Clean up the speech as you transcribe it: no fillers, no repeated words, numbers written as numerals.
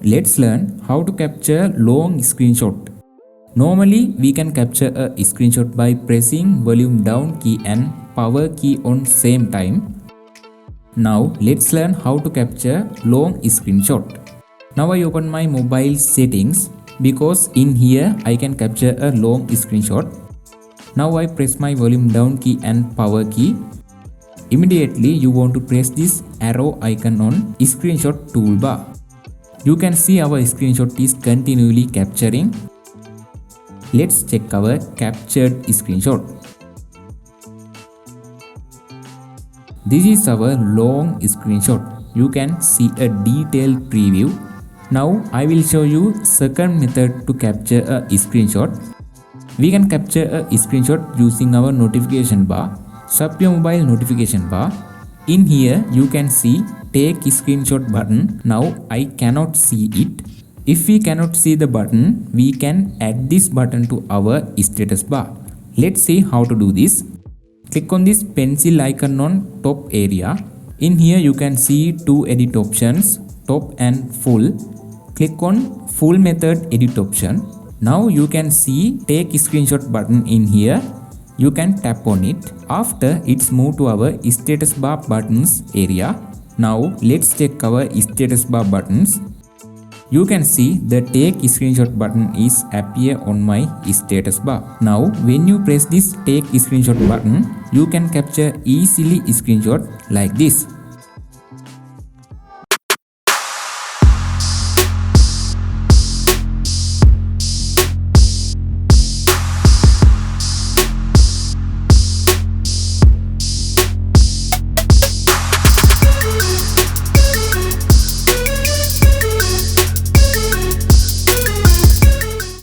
Let's learn how to capture long screenshot. Normally, we can capture a screenshot by pressing volume down key and power key on same time. Now, let's learn how to capture long screenshot. Now I open my mobile settings because in here I can capture a long screenshot. Now I press my volume down key and power key. Immediately you want to press this arrow icon on screenshot toolbar. You can see our screenshot is continually capturing. Let's check our captured screenshot. This is our long screenshot. You can see a detailed preview. Now I will show you second method to capture a screenshot. We can capture a screenshot using our notification bar. Swipe your mobile notification bar. In here you can see take screenshot button. Now I cannot see it. If we cannot see the button, we can add this button to our status bar. Let's see how to do this. Click on this pencil icon on top area. In here you can see two edit options, top and full. Click on full method edit option. Now you can see take screenshot button in here. You can tap on it. After it's moved to our status bar buttons area. Now let's check our status bar buttons. You can see the take screenshot button is appear on my status bar. Now when you press this take screenshot button, you can capture easily screenshot like this.